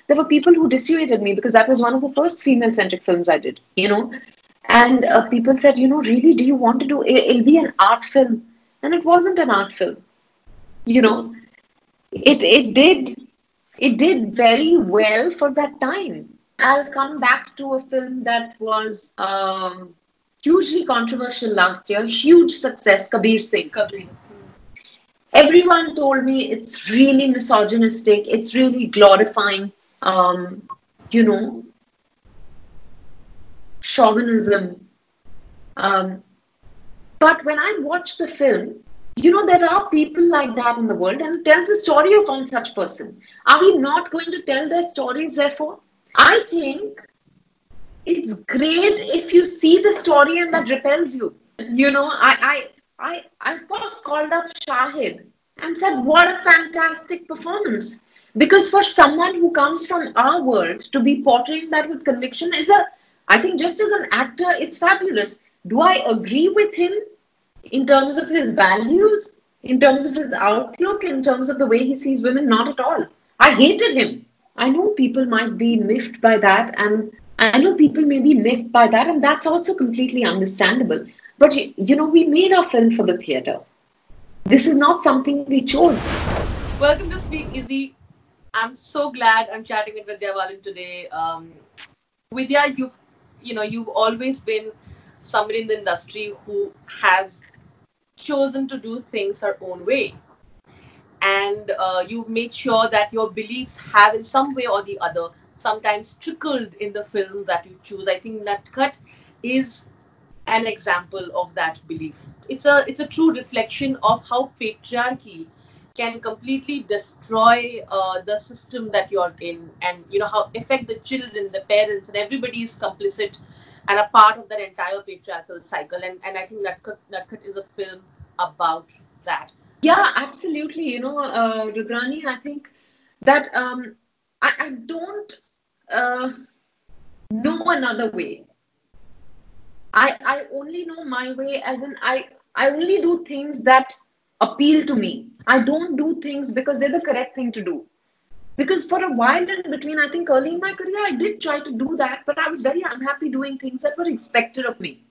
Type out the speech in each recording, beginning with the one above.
there were people who dissuaded me because that was one of the first female-centric films I did, And people said, really, do you want to do it'll be an art film? And it wasn't an art film, you know. It did very well for that time. I'll come back to a film that was hugely controversial last year, huge success, Kabir Singh. Kabir. Everyone told me it's really misogynistic, it's really glorifying, um, you know, chauvinism. Um, but when I watched the film, there are people like that in the world, and it tells the story of one such person. Are we not going to tell their stories, therefore? I think it's great if you see the story and that repels you. I of course called up Shahid and said, "What a fantastic performance!" Because for someone who comes from our world to be portraying that with conviction I think, just as an actor, it's fabulous. Do I agree with him in terms of his values, in terms of his outlook, in terms of the way he sees women? Not at all. I hated him. I know people might be miffed by that, and I know people may be miffed by that, and that's also completely understandable. But we made our film for the theater. This is not something we chose. Welcome to Speak Easy. I'm so glad I'm chatting with Vidya Balan today. Vidya, you've always been somebody in the industry who has chosen to do things her own way, and you've made sure that your beliefs have, in some way or the other, sometimes trickled in the films that you choose. I think Nutcut is an example of that belief. It's a true reflection of how patriarchy can completely destroy the system that you're in, and how affect the children, the parents, and everybody is complicit and a part of that entire patriarchal cycle. And I think Nutcut is a film about that. Yeah, absolutely. Rudrani, I think that I don't uh, know another way. I only know my way, as in I only do things that appeal to me. I don't do things because they're the correct thing to do. Because for a while in between, I think early in my career, I did try to do that, but I was very unhappy doing things that were expected of me.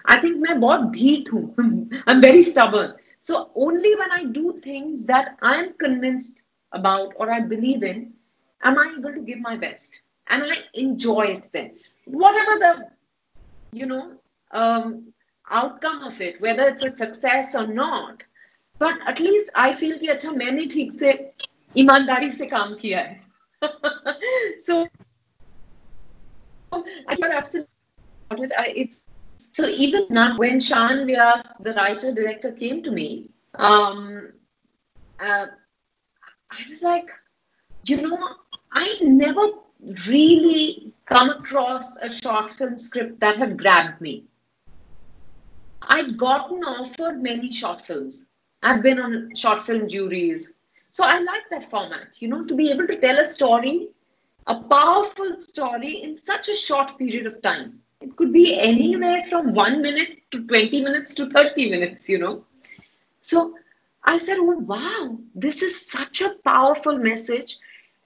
I think मैं बहुत ढीठ हूँ. I'm very stubborn. So only when I do things that I'm convinced about or I believe in, am I able to give my best. And I enjoy it then. Whatever the, you know, outcome of it, whether it's a success or not. But at least I feel कि अच्छा मैंने ठीक से ईमानदारी से काम किया है. So I think you're absolutely about it. It's so even now when Shan Vyas, the writer director, came to me, uh, I was like, I never really come across a short film script that had grabbed me. I'd gotten offered many short films. I've been on short film juries. So I like that format, to be able to tell a story, a powerful story in such a short period of time. It could be anywhere from 1 minute to 20 minutes to 30 minutes. So I said, oh, wow, this is such a powerful message.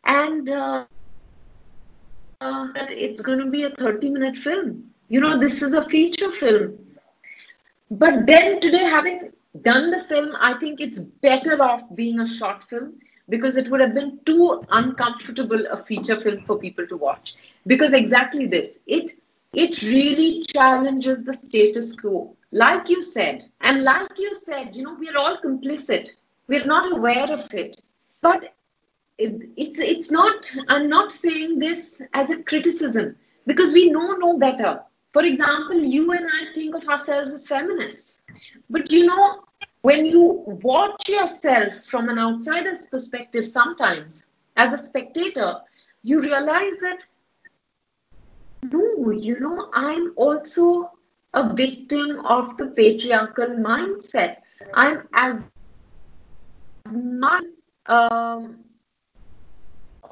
And that it's going to be a 30-minute film. This is a feature film. But then today, having done the film, I think it's better off being a short film because it would have been too uncomfortable a feature film for people to watch. Because exactly this, it really challenges the status quo. Like you said, and like you said, we're all complicit. We're not aware of it. But it's not, I'm not saying this as a criticism because we know no better. For example, you and I think of ourselves as feminists, but when you watch yourself from an outsider's perspective, sometimes as a spectator, you realize that no, I'm also a victim of the patriarchal mindset. I'm as much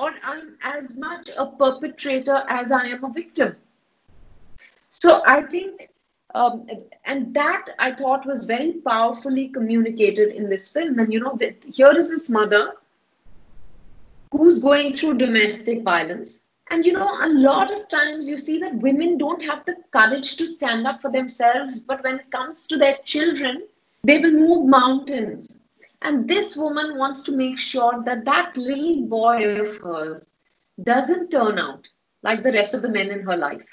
or I'm as much a perpetrator as I am a victim. So I think, and that I thought was very powerfully communicated in this film. And here is this mother who's going through domestic violence. And a lot of times you see that women don't have the courage to stand up for themselves, but when it comes to their children, they will move mountains. And this woman wants to make sure that that little boy of hers doesn't turn out like the rest of the men in her life.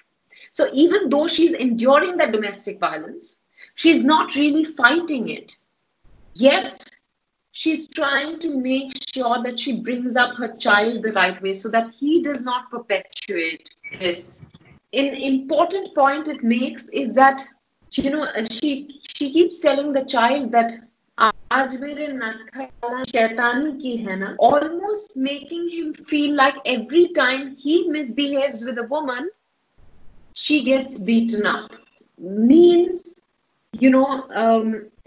So even though she's enduring that domestic violence, she's not really fighting it. Yet she's trying to make sure that she brings up her child the right way so that he does not perpetuate this. An important point it makes is that she keeps telling the child that आज मेरे नखरा शैतानी की है ना, almost making him feel like every time he misbehaves with a woman, she gets beaten up. Means,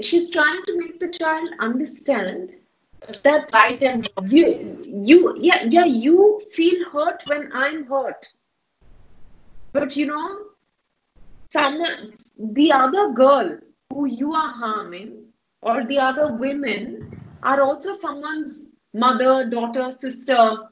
she's trying to make the child understand that Right and you feel hurt when I'm hurt. But the other girl who you are harming or the other women are also someone's mother, daughter, sister,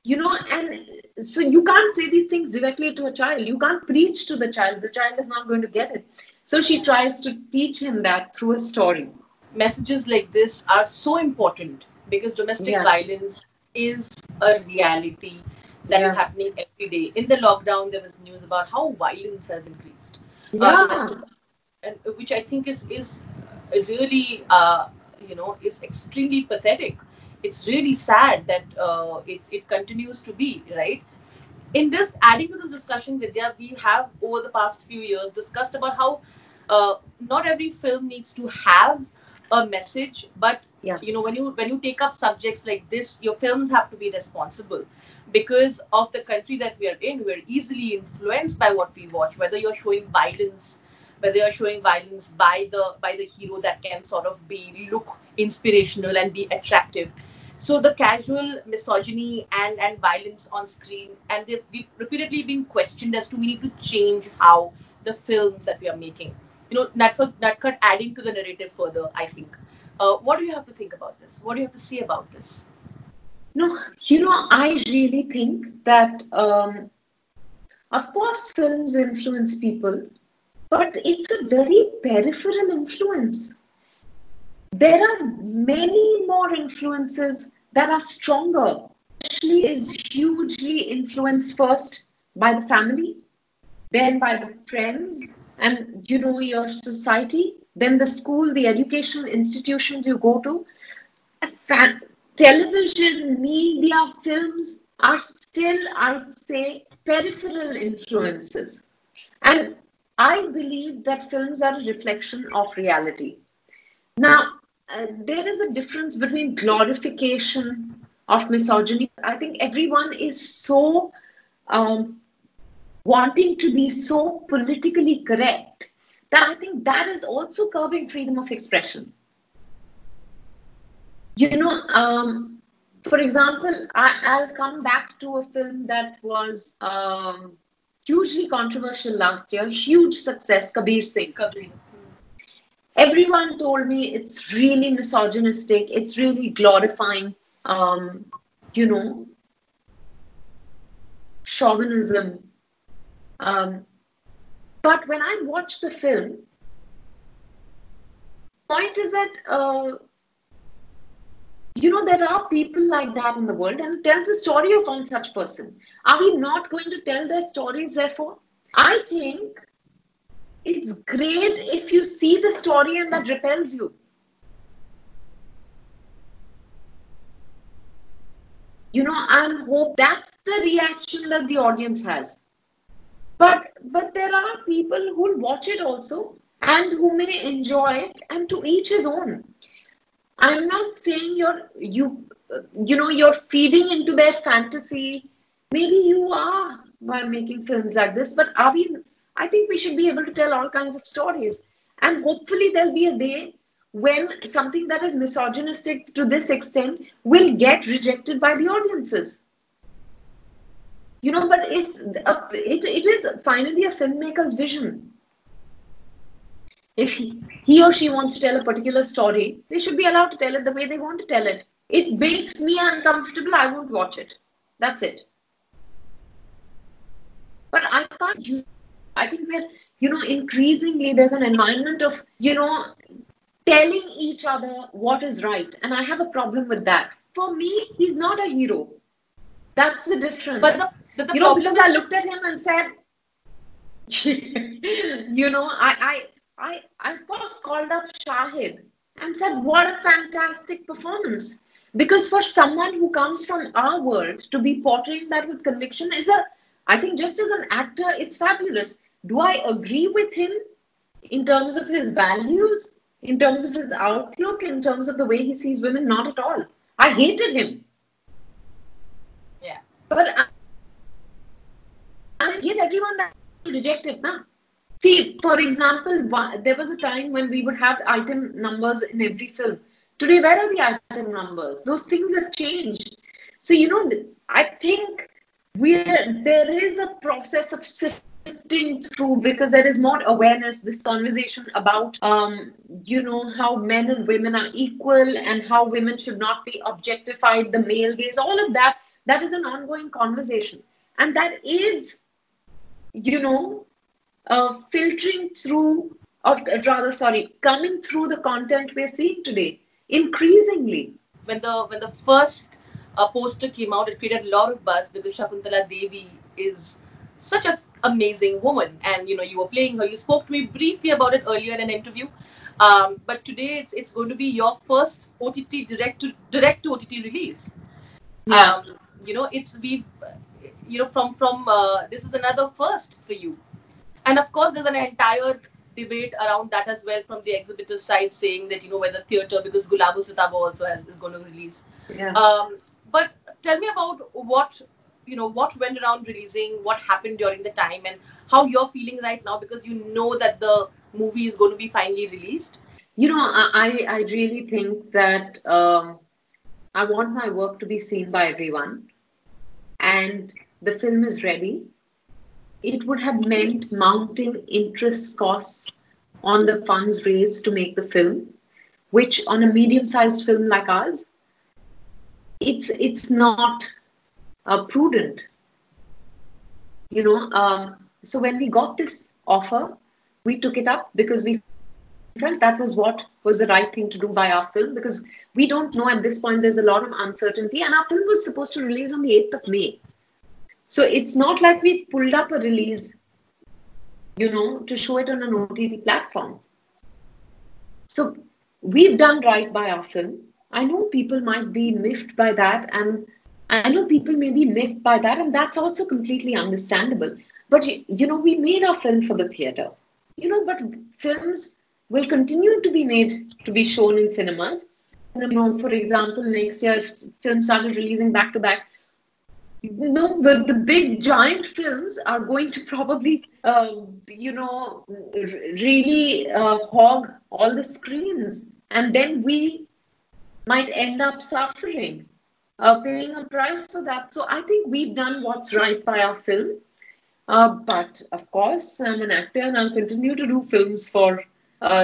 and so you can't say these things directly to a child. You can't preach to the child. The child is not going to get it. So she tries to teach him that through a story. Messages like this are so important because domestic violence is a reality that is happening every day. In the lockdown, there was news about how violence has increased. Which I think is really is extremely pathetic. It's really sad that it continues to be, right. In this, adding to this discussion, Vidya, we have over the past few years discussed about how not every film needs to have a message, but when you take up subjects like this, your films have to be responsible because of the country that we are in. We're easily influenced by what we watch, whether you're showing violence by the hero that can sort of look inspirational and be attractive. So the casual misogyny and violence on screen, and we've repeatedly been questioned as to we need to change how the films that we are making. Natkat adding to the narrative further, I think. What do you have to think about this? What do you have to say about this? No, I really think that, of course, films influence people, but it's a very peripheral influence. There are many more influences that are stronger. Especially is hugely influenced first by the family, then by the friends, and your society, then the school, the educational institutions you go to. Television, media, films are still, I'd say, peripheral influences. And I believe that films are a reflection of reality. Now, there is a difference between glorification of misogyny. I think everyone is so wanting to be so politically correct that I think that is also curbing freedom of expression. For example, I'll come back to a film that was hugely controversial last year, huge success, Kabir Singh. Everyone told me it's really misogynistic, it's really glorifying, chauvinism. But when I watched the film, the point is that, there are people like that in the world, and it tells the story of one such person. Are we not going to tell their stories, therefore? I think it's great if you see the story and that repels you. And hope that's the reaction that the audience has. But there are people who'll watch it also and who may enjoy it, and to each his own. I'm not saying you're feeding into their fantasy. Maybe you are by making films like this, but I think we should be able to tell all kinds of stories. And hopefully there'll be a day when something that is misogynistic to this extent will get rejected by the audiences. But if it is finally a filmmaker's vision. If he or she wants to tell a particular story, they should be allowed to tell it the way they want to tell it. it makes me uncomfortable, I won't watch it. That's it. But I can't. I think that increasingly there's an environment of telling each other what is right, and I have a problem with that. For me, he's not a hero. That's the difference. But the problem because I looked at him and said, I of course called up Shahid and said, what a fantastic performance. Because for someone who comes from our world to be portraying that with conviction I think just as an actor, it's fabulous. Do I agree with him in terms of his values, in terms of his outlook, in terms of the way he sees women? Not at all. I hated him. Yeah. But I give everyone that to reject it now. See, for example, there was a time when we would have item numbers in every film. Today, where are the item numbers? Those things have changed. So, I think there is a process of sifting through, because there is more awareness, this conversation about, how men and women are equal and how women should not be objectified, the male gaze, all of that. That is an ongoing conversation. And that is, filtering through, or rather, coming through the content we're seeing today, increasingly. When the first poster came out, it created a lot of buzz because Shakuntala Devi is such an amazing woman, and you were playing her. You spoke to me briefly about it earlier in an interview, but today it's going to be your first OTT direct to OTT release. Yeah. It's we've from this is another first for you. And of course, there's an entire debate around that as well from the exhibitor's side, saying that whether theatre, because Gulabo Sitabo also is going to release. Yeah. But tell me about what went around releasing, what happened during the time, and how you're feeling right now, because that the movie is going to be finally released. I really think that I want my work to be seen by everyone, and the film is ready. It would have meant mounting interest costs on the funds raised to make the film, which on a medium-sized film like ours, it's not prudent. So when we got this offer, we took it up because we felt that was what was the right thing to do by our film, because we don't know at this point, there's a lot of uncertainty, and our film was supposed to release on the 8th of May. So it's not like we pulled up a release, to show it on an OTT platform. So we've done right by our film. I know people might be miffed by that, and I know people may be miffed by that, and that's also completely understandable. But, we made our film for the theatre. But films will continue to be made to be shown in cinemas. For example, next year, films started releasing back to back. The big giant films are going to probably, really hog all the screens. And then we might end up suffering, paying a price for that. So I think we've done what's right by our film. But of course, I'm an actor and I'll continue to do films for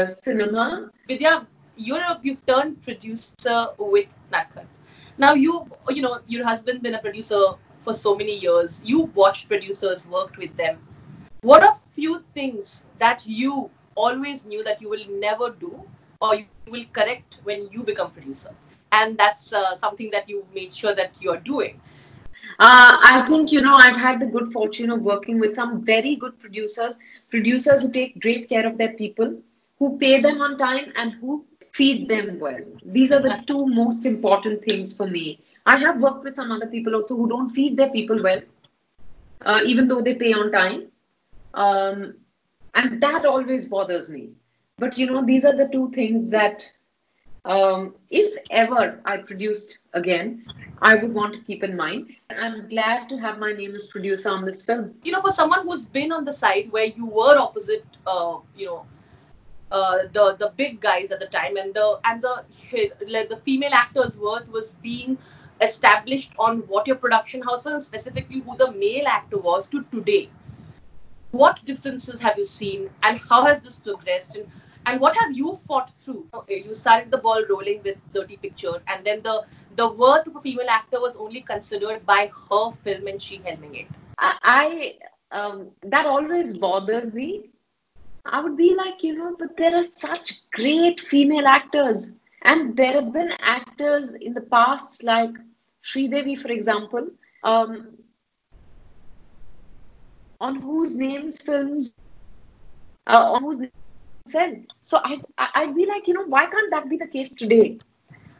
cinema. Vidya, you've turned producer with Natkhan. Now your husband been a producer for so many years. You've watched producers, worked with them. What are few things that you always knew that you will never do, or you will correct when you become producer? And that's something that you made sure that you're doing. I think, I've had the good fortune of working with some very good producers who take great care of their people, who pay them on time, and who feed them well. These are the two most important things for me. I have worked with some other people also who don't feed their people well, even though they pay on time. And that always bothers me. But, these are the two things that, if ever I produced again, I would want to keep in mind. I'm glad to have my name as producer on this film. For someone who's been on the side where you were opposite, the big guys at the time, and the female actor's worth was being established on what your production house was, and specifically who the male actor was, to today. What differences have you seen, and how has this progressed, and what have you fought through? You started the ball rolling with Dirty Picture, and then the the worth of a female actor was only considered by her film and she helming it? That always bothered me. I would be like, but there are such great female actors. And there have been actors in the past, like Sridevi, for example, um, on whose names films, on whose names said. So I'd be like, why can't that be the case today?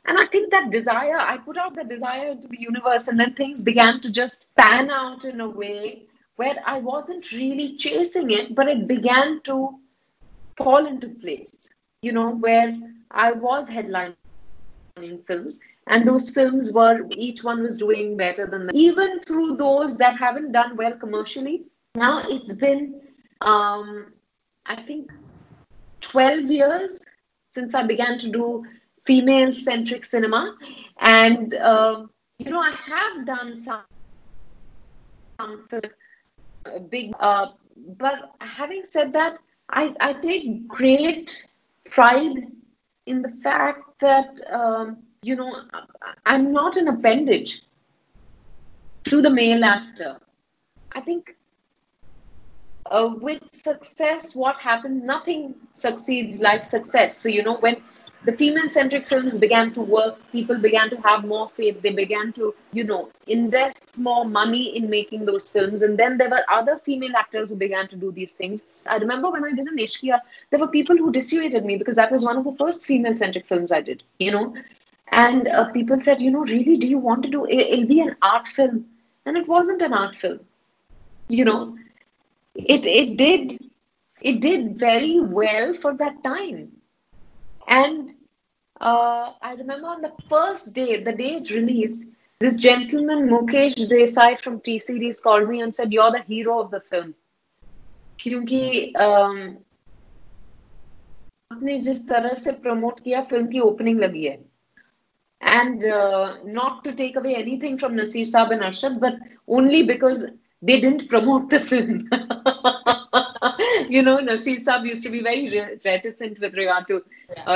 And I think that desire, I put out the desire into the universe, and then things began to just pan out in a way where I wasn't really chasing it, but it began to fall into place, where I was headlining films, and those films were, each one was doing better than the even through those that haven't done well commercially. Now it's been, I think, 12 years since I began to do female-centric cinema, and I have done some big, but having said that, I take great pride in the fact that I'm not an appendage to the male actor. I think with success, what happens? Nothing succeeds like success. So, when the female-centric films began to work, people began to have more faith. They began to, invest more money in making those films. And then there were other female actors who began to do these things. I remember when I did an Ishqiya, there were people who dissuaded me because that was one of the first female-centric films I did, And people said, really, do you want to do it? It'll be an art film. And it wasn't an art film, It did very well for that time. And I remember on the first day, the day it released, this gentleman, Mukesh Desai from T-Series, called me and said, "You're the hero of the film." क्योंकि आपने जिस तरह से promote किया, film की opening लगी है. And not to take away anything from Nasir Saab and Arshad, but only because they didn't promote the film. Nasir Saab used to be very reticent with regard to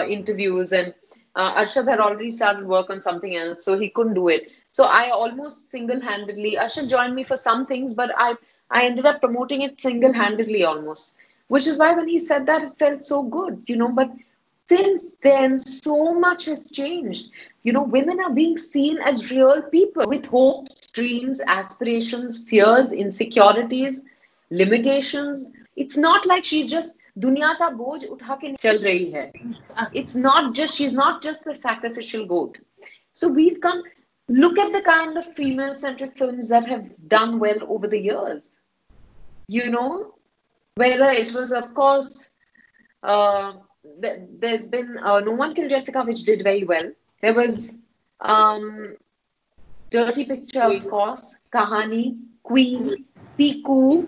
interviews, and Arshad had already started work on something else, so he couldn't do it. So I almost single-handedly, Arshad joined me for some things, but I ended up promoting it single-handedly almost, which is why when he said that, it felt so good, but since then, so much has changed. Women are being seen as real people with hopes, dreams, aspirations, fears, insecurities, limitations. It's not like she's just दुनिया का बोझ उठा के चल रही है. It's not just, she's not just a sacrificial goat. So we've come, look at the kind of female-centric films that have done well over the years. Whether it was, of course, there's been No One Killed Jessica, which did very well. There was Dirty Picture, of course, Kahani, Queen, Piku,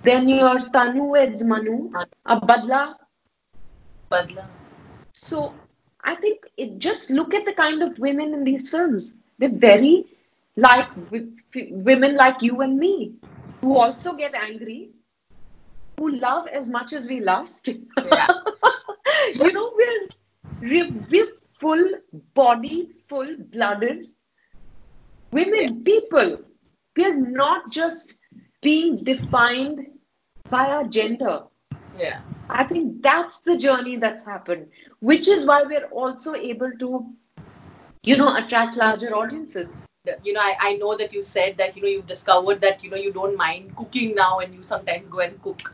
then your Tanu Eds Manu, Badla. So I think just look at the kind of women in these films. They're very like women like you and me, who also get angry, who love as much as we lust. Yeah. We're full-bodied, full-blooded women, people. We're not just being defined by our gender. Yeah. I think that's the journey that's happened, which is why we're also able to, attract larger audiences. I know that you said that, you've discovered that, you don't mind cooking now and you sometimes go and cook.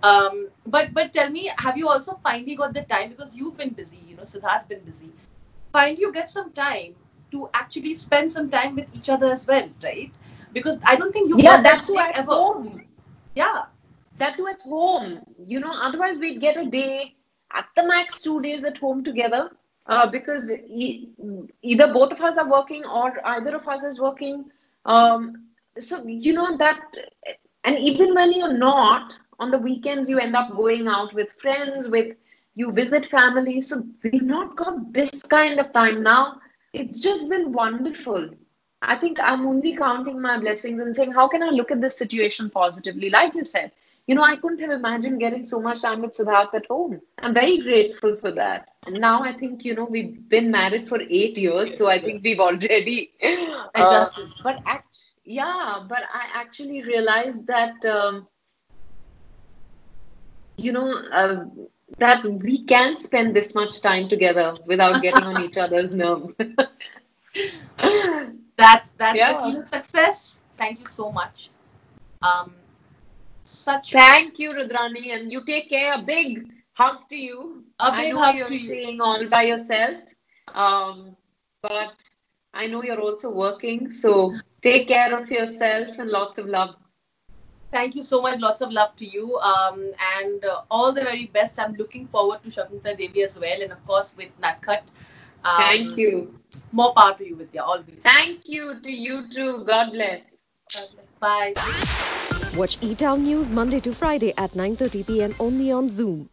But tell me, have you also finally got the time, because you've been busy, Siddharth's been busy. Finally, you get some time to actually spend some time with each other as well, right? Because I don't think you got that at home. Yeah. That too at home. Otherwise we'd get a day, at the max 2 days at home together, because either both of us are working or either of us is working. So, that, and even when you're not, on the weekends you end up going out with friends, you visit family. So we've not got this kind of time now. It's just been wonderful. I think I'm only counting my blessings and saying, how can I look at this situation positively? Like you said, I couldn't have imagined getting so much time with Siddharth at home. I'm very grateful for that. And now I think, we've been married for 8 years, so I think we've already, Adjusted. but I actually realized that, you know, uh, that we can spend this much time together without getting on each other's nerves. That's the Yeah. key to success. Thank you so much. Um, such Thank you, Rudrani, and you take care. A big hug to you. a I big know hug you're to you. staying all by yourself, but I know you're also working. So take care of yourself and lots of love. Thank you so much. Lots of love to you. And all the very best. I'm looking forward to Shakuntala Devi as well. And of course, with Nakhat. Thank Um, you. more power to you, Vidya, always. Thank you to you too. God bless. Bye. Watch eTown News Monday to Friday at 9:30 p.m. only on Zoom.